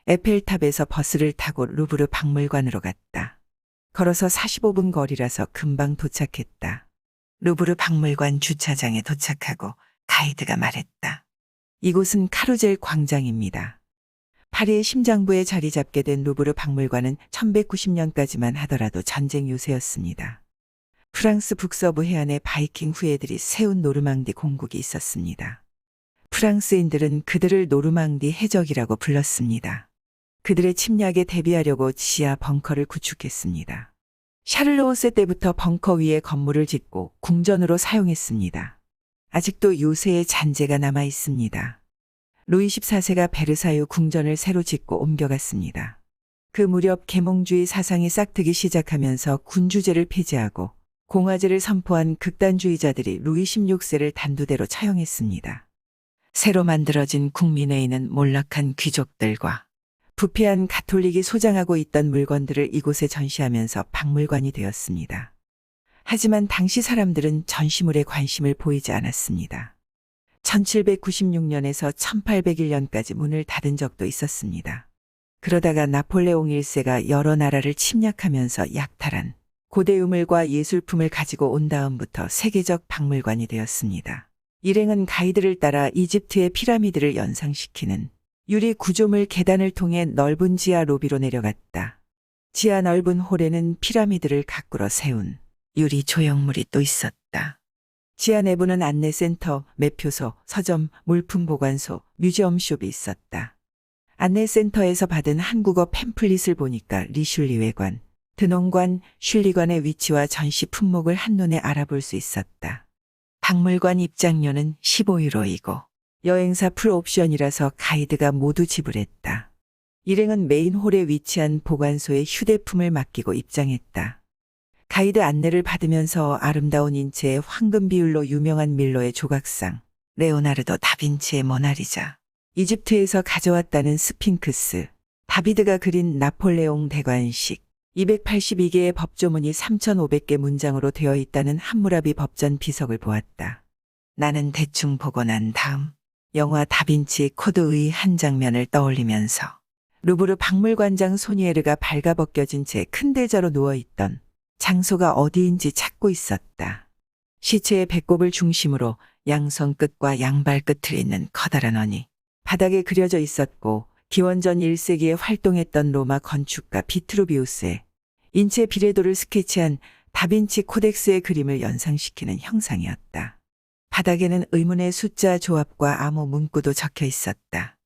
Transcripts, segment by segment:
에펠탑에서 버스를 타고 루브르 박물관으로 갔다. 걸어서 45분 거리라서 금방 도착했다. 루브르 박물관 주차장에 도착하고 가이드가 말했다. 이곳은 카루젤 광장입니다. 파리의 심장부에 자리 잡게 된 루브르 박물관은 1190년까지만 하더라도 전쟁 요새였습니다. 프랑스 북서부 해안에 바이킹 후예들이 세운 노르망디 공국이 있었습니다. 프랑스인들은 그들을 노르망디 해적이라고 불렀습니다. 그들의 침략에 대비하려고 지하 벙커를 구축했습니다. 샤를르 5세 때부터 벙커 위에 건물을 짓고 궁전으로 사용했습니다. 아직도 요새의 잔재가 남아 있습니다. 루이 14세가 베르사유 궁전을 새로 짓고 옮겨갔습니다. 그 무렵 계몽주의 사상이 싹트기 시작하면서 군주제를 폐지하고 공화제를 선포한 극단주의자들이 루이 16세를 단두대로 차용했습니다. 새로 만들어진 국민회의는 몰락한 귀족들과 부패한 가톨릭이 소장하고 있던 물건들을 이곳에 전시하면서 박물관이 되었습니다. 하지만 당시 사람들은 전시물에 관심을 보이지 않았습니다. 1796년에서 1801년까지 문을 닫은 적도 있었습니다. 그러다가 나폴레옹 1세가 여러 나라를 침략하면서 약탈한 고대 유물과 예술품을 가지고 온 다음부터 세계적 박물관이 되었습니다. 일행은 가이드를 따라 이집트의 피라미드를 연상시키는 유리 구조물 계단을 통해 넓은 지하 로비로 내려갔다. 지하 넓은 홀에는 피라미드를 가꾸러 세운 유리 조형물이 또 있었다. 지하 내부는 안내센터, 매표소, 서점, 물품 보관소, 뮤지엄숍이 있었다. 안내센터에서 받은 한국어 팸플릿을 보니까 리슐리 외관, 드농관, 슐리관의 위치와 전시 품목을 한눈에 알아볼 수 있었다. 박물관 입장료는 15유로이고 여행사 풀옵션이라서 가이드가 모두 지불했다. 일행은 메인 홀에 위치한 보관소에 휴대품을 맡기고 입장했다. 가이드 안내를 받으면서 아름다운 인체의 황금 비율로 유명한 밀로의 조각상, 레오나르도 다빈치의 모나리자, 이집트에서 가져왔다는 스핑크스, 다비드가 그린 나폴레옹 대관식, 282개의 법조문이 3,500개 문장으로 되어 있다는 함무라비 법전 비석을 보았다. 나는 대충 보고 난 다음 영화 다빈치 코드의 한 장면을 떠올리면서 루브르 박물관장 소니에르가 발가벗겨진 채 큰 대자로 누워있던 장소가 어디인지 찾고 있었다. 시체의 배꼽을 중심으로 양손 끝과 양발 끝을 잇는 커다란 원이 바닥에 그려져 있었고 기원전 1세기에 활동했던 로마 건축가 비트루비우스의 인체 비례도를 스케치한 다빈치 코덱스의 그림을 연상시키는 형상이었다. 바닥에는 의문의 숫자 조합과 암호 문구도 적혀 있었다.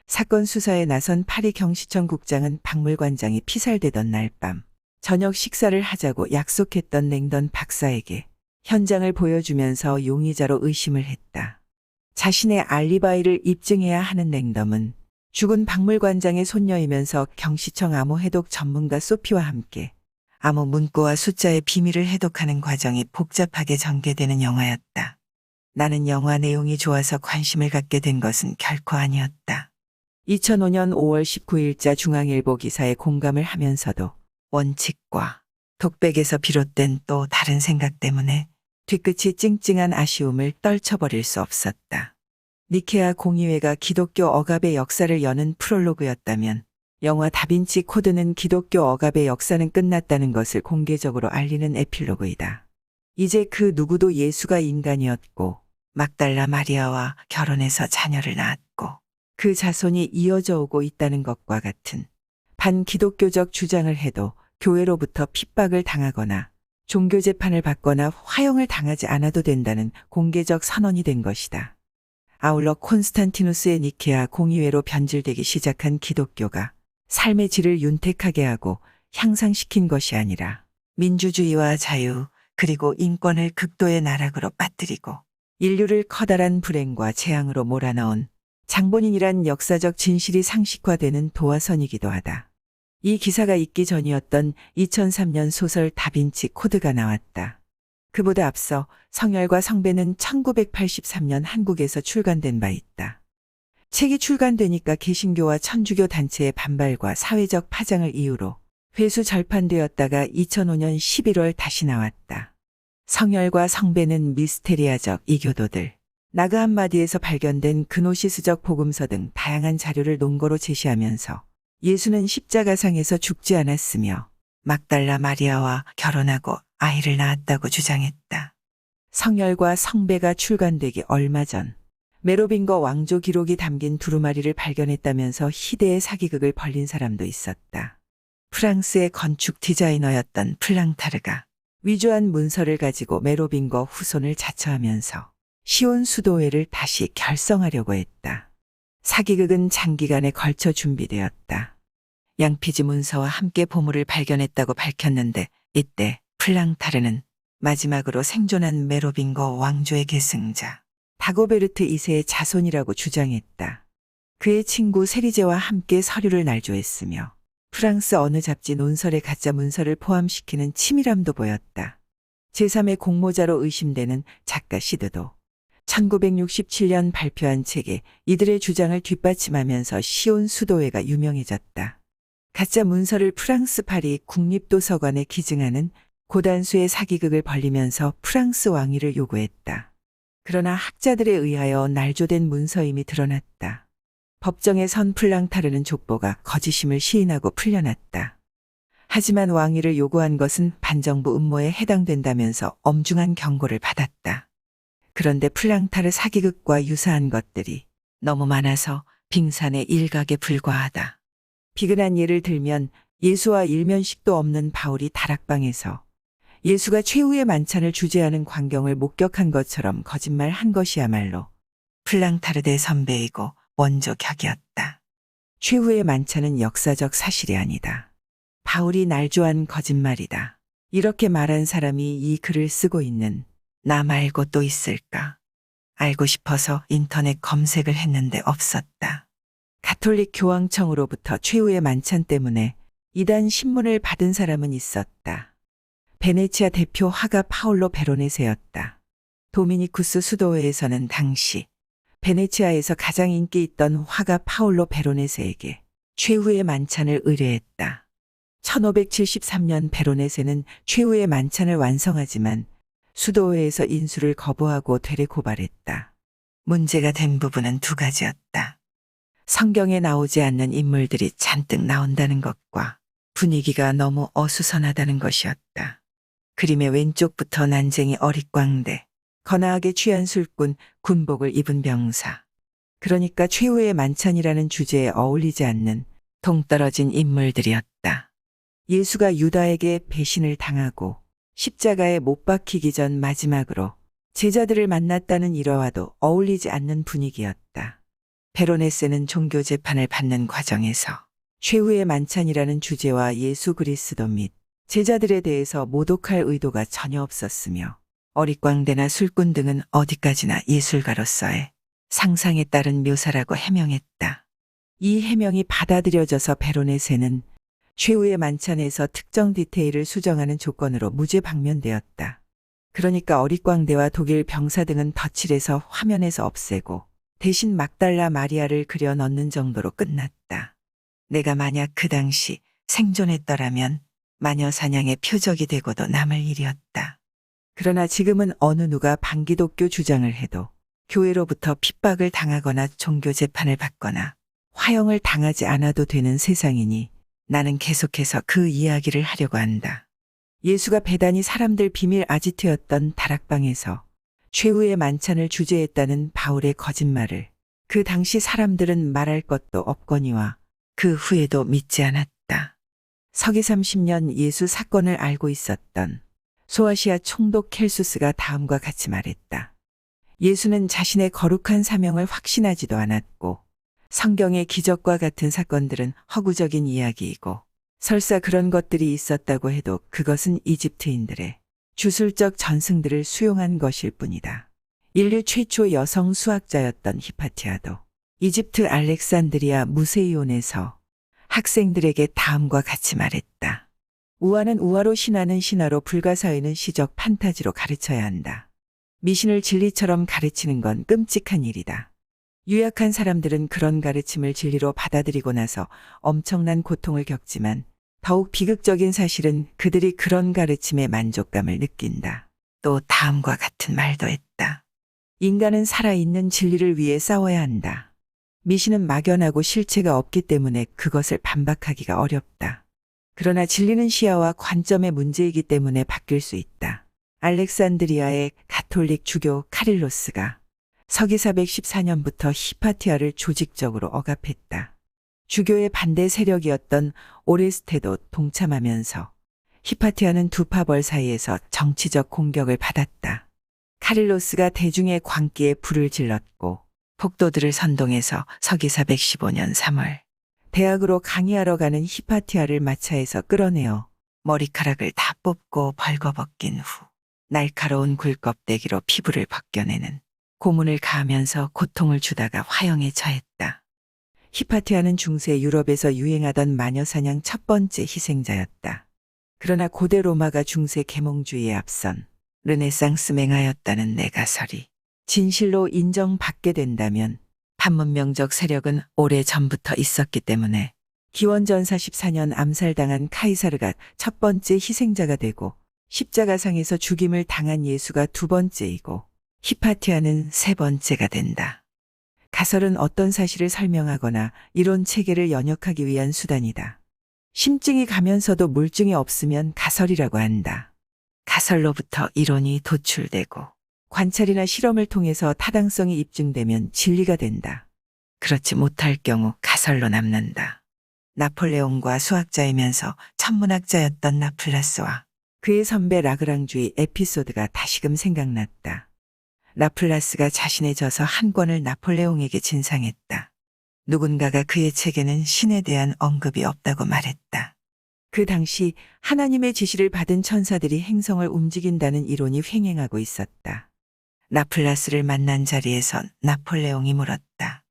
사건 수사에 나선 파리 경시청 국장은 박물관장이 피살되던 날 밤 저녁 식사를 하자고 약속했던 랭던 박사에게 현장을 보여주면서 용의자로 의심을 했다. 자신의 알리바이를 입증해야 하는 랭덤은 죽은 박물관장의 손녀이면서 경시청 암호 해독 전문가 소피와 함께 암호 문구와 숫자의 비밀을 해독하는 과정이 복잡하게 전개되는 영화였다. 나는 영화 내용이 좋아서 관심을 갖게 된 것은 결코 아니었다. 2005년 5월 19일자 중앙일보 기사에 공감을 하면서도 원칙과 독백에서 비롯된 또 다른 생각 때문에 뒤끝이 찡찡한 아쉬움을 떨쳐버릴 수 없었다. 니케아 공의회가 기독교 억압의 역사를 여는 프롤로그였다면 영화 다빈치 코드는 기독교 억압의 역사는 끝났다는 것을 공개적으로 알리는 에필로그이다. 이제 그 누구도 예수가 인간이었고 막달라 마리아와 결혼해서 자녀를 낳았고 그 자손이 이어져 오고 있다는 것과 같은 반기독교적 주장을 해도 교회로부터 핍박을 당하거나 종교 재판을 받거나 화형을 당하지 않아도 된다는 공개적 선언이 된 것이다. 아울러 콘스탄티누스의 니케아 공의회로 변질되기 시작한 기독교가 삶의 질을 윤택하게 하고 향상시킨 것이 아니라 민주주의와 자유 그리고 인권을 극도의 나락으로 빠뜨리고 인류를 커다란 불행과 재앙으로 몰아넣은 장본인이란 역사적 진실이 상식화되는 도화선이기도 하다. 이 기사가 있기 전이었던 2003년 소설 다빈치 코드가 나왔다. 그보다 앞서 성열과 성배는 1983년 한국에서 출간된 바 있다. 책이 출간되니까 개신교와 천주교 단체의 반발과 사회적 파장을 이유로 회수 절판되었다가 2005년 11월 다시 나왔다. 성열과 성배는 미스테리아적 이교도들, 나그 한마디에서 발견된 그노시스적 복음서 등 다양한 자료를 논거로 제시하면서 예수는 십자가상에서 죽지 않았으며 막달라 마리아와 결혼하고 아이를 낳았다고 주장했다. 성열과 성배가 출간되기 얼마 전 메로빙거 왕조 기록이 담긴 두루마리를 발견했다면서 희대의 사기극을 벌린 사람도 있었다. 프랑스의 건축 디자이너였던 플랑타르가 위조한 문서를 가지고 메로빙거 후손을 자처하면서 시온 수도회를 다시 결성하려고 했다. 사기극은 장기간에 걸쳐 준비되었다. 양피지 문서와 함께 보물을 발견했다고 밝혔는데 이때 플랑타르는 마지막으로 생존한 메로빙거 왕조의 계승자 다고베르트 2세의 자손이라고 주장했다. 그의 친구 세리제와 함께 서류를 날조했으며 프랑스 어느 잡지 논설에 가짜 문서를 포함시키는 치밀함도 보였다. 제3의 공모자로 의심되는 작가 시드도 1967년 발표한 책에 이들의 주장을 뒷받침하면서 시온 수도회가 유명해졌다. 가짜 문서를 프랑스 파리 국립도서관에 기증하는 고단수의 사기극을 벌리면서 프랑스 왕위를 요구했다. 그러나 학자들에 의하여 날조된 문서임이 드러났다. 법정에 선 플랑타르는 족보가 거짓임을 시인하고 풀려났다. 하지만 왕위를 요구한 것은 반정부 음모에 해당된다면서 엄중한 경고를 받았다. 그런데 플랑타르 사기극과 유사한 것들이 너무 많아서 빙산의 일각에 불과하다. 비근한 예를 들면 예수와 일면식도 없는 바울이 다락방에서 예수가 최후의 만찬을 주재하는 광경을 목격한 것처럼 거짓말한 것이야말로 플랑타르 대선배이고 원조격이었다. 최후의 만찬은 역사적 사실이 아니다. 바울이 날조한 거짓말이다. 이렇게 말한 사람이 이 글을 쓰고 있는 나 말고 또 있을까? 알고 싶어서 인터넷 검색을 했는데 없었다. 가톨릭 교황청으로부터 최후의 만찬 때문에 이단 신문을 받은 사람은 있었다. 베네치아 대표 화가 파올로 베로네세였다. 도미니쿠스 수도회에서는 당시 베네치아에서 가장 인기 있던 화가 파올로 베로네세에게 최후의 만찬을 의뢰했다. 1573년 베로네세는 최후의 만찬을 완성하지만 수도회에서 인수를 거부하고 되레 고발했다. 문제가 된 부분은 두 가지였다. 성경에 나오지 않는 인물들이 잔뜩 나온다는 것과 분위기가 너무 어수선하다는 것이었다. 그림의 왼쪽부터 난쟁이 어릿광대, 거나하게 취한 술꾼, 군복을 입은 병사. 그러니까 최후의 만찬이라는 주제에 어울리지 않는 동떨어진 인물들이었다. 예수가 유다에게 배신을 당하고 십자가에 못 박히기 전 마지막으로 제자들을 만났다는 일화와도 어울리지 않는 분위기였다. 베로네세는 종교 재판을 받는 과정에서 최후의 만찬이라는 주제와 예수 그리스도 및 제자들에 대해서 모독할 의도가 전혀 없었으며 어릿광대나 술꾼 등은 어디까지나 예술가로서의 상상에 따른 묘사라고 해명했다. 이 해명이 받아들여져서 베로네세는 최후의 만찬에서 특정 디테일을 수정하는 조건으로 무죄 방면되었다. 그러니까 어릿광대와 독일 병사 등은 덧칠해서 화면에서 없애고 대신 막달라 마리아를 그려 넣는 정도로 끝났다. 내가 만약 그 당시 생존했더라면 마녀 사냥의 표적이 되고도 남을 일이었다. 그러나 지금은 어느 누가 반기독교 주장을 해도 교회로부터 핍박을 당하거나 종교 재판을 받거나 화형을 당하지 않아도 되는 세상이니 나는 계속해서 그 이야기를 하려고 한다. 예수가 배단이 사람들 비밀 아지트였던 다락방에서 최후의 만찬을 주재했다는 바울의 거짓말을 그 당시 사람들은 말할 것도 없거니와 그 후에도 믿지 않았다. 서기 30년 예수 사건을 알고 있었던 소아시아 총독 켈수스가 다음과 같이 말했다. 예수는 자신의 거룩한 사명을 확신하지도 않았고 성경의 기적과 같은 사건들은 허구적인 이야기이고 설사 그런 것들이 있었다고 해도 그것은 이집트인들의 주술적 전승들을 수용한 것일 뿐이다. 인류 최초 여성 수학자였던 히파티아도 이집트 알렉산드리아 무세이온에서 학생들에게 다음과 같이 말했다. 우화는 우화로 신화는 신화로 불가사의는 시적 판타지로 가르쳐야 한다. 미신을 진리처럼 가르치는 건 끔찍한 일이다. 유약한 사람들은 그런 가르침을 진리로 받아들이고 나서 엄청난 고통을 겪지만 더욱 비극적인 사실은 그들이 그런 가르침에 만족감을 느낀다. 또 다음과 같은 말도 했다. 인간은 살아있는 진리를 위해 싸워야 한다. 미신은 막연하고 실체가 없기 때문에 그것을 반박하기가 어렵다. 그러나 진리는 시야와 관점의 문제이기 때문에 바뀔 수 있다. 알렉산드리아의 가톨릭 주교 카릴로스가 서기 414년부터 히파티아를 조직적으로 억압했다. 주교의 반대 세력이었던 오레스테도 동참하면서 히파티아는 두 파벌 사이에서 정치적 공격을 받았다. 카릴로스가 대중의 광기에 불을 질렀고 폭도들을 선동해서 서기 415년 3월 대학으로 강의하러 가는 히파티아를 마차에서 끌어내어 머리카락을 다 뽑고 벌거벗긴 후 날카로운 굴껍데기로 피부를 벗겨내는 고문을 가하면서 고통을 주다가 화형에 처했다. 히파티아는 중세 유럽에서 유행하던 마녀사냥 첫 번째 희생자였다. 그러나 고대 로마가 중세 계몽주의에 앞선 르네상스 맹하였다는 내가설이 진실로 인정받게 된다면 반문명적 세력은 오래 전부터 있었기 때문에 기원전 44년 암살당한 카이사르가 첫 번째 희생자가 되고 십자가상에서 죽임을 당한 예수가 두 번째이고 히파티아는 세 번째가 된다. 가설은 어떤 사실을 설명하거나 이론 체계를 연역하기 위한 수단이다. 심증이 가면서도 물증이 없으면 가설이라고 한다. 가설로부터 이론이 도출되고 관찰이나 실험을 통해서 타당성이 입증되면 진리가 된다. 그렇지 못할 경우 가설로 남는다. 나폴레옹과 수학자이면서 천문학자였던 라플라스와 그의 선배 라그랑주의 에피소드가 다시금 생각났다. 라플라스가 자신의 저서 한 권을 나폴레옹에게 진상했다. 누군가가 그의 책에는 신에 대한 언급이 없다고 말했다. 그 당시 하나님의 지시를 받은 천사들이 행성을 움직인다는 이론이 횡행하고 있었다. 라플라스를 만난 자리에서 나폴레옹이 물었다.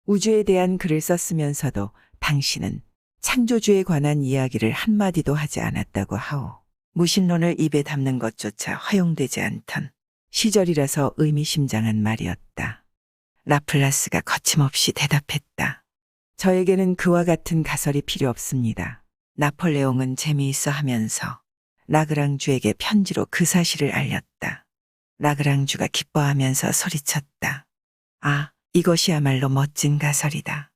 우주에 대한 글을 썼으면서도 당신은 창조주에 관한 이야기를 한마디도 하지 않았다고 하오. 무신론을 입에 담는 것조차 허용되지 않던 시절이라서 의미심장한 말이었다. 라플라스가 거침없이 대답했다. 저에게는 그와 같은 가설이 필요 없습니다. 나폴레옹은 재미있어 하면서 라그랑주에게 편지로 그 사실을 알렸다. 라그랑주가 기뻐하면서 소리쳤다. 아, 이것이야말로 멋진 가설이다.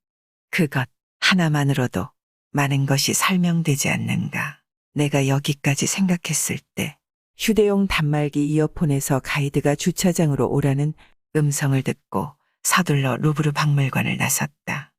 그것 하나만으로도 많은 것이 설명되지 않는가. 내가 여기까지 생각했을 때 휴대용 단말기 이어폰에서 가이드가 주차장으로 오라는 음성을 듣고 서둘러 루브르 박물관을 나섰다.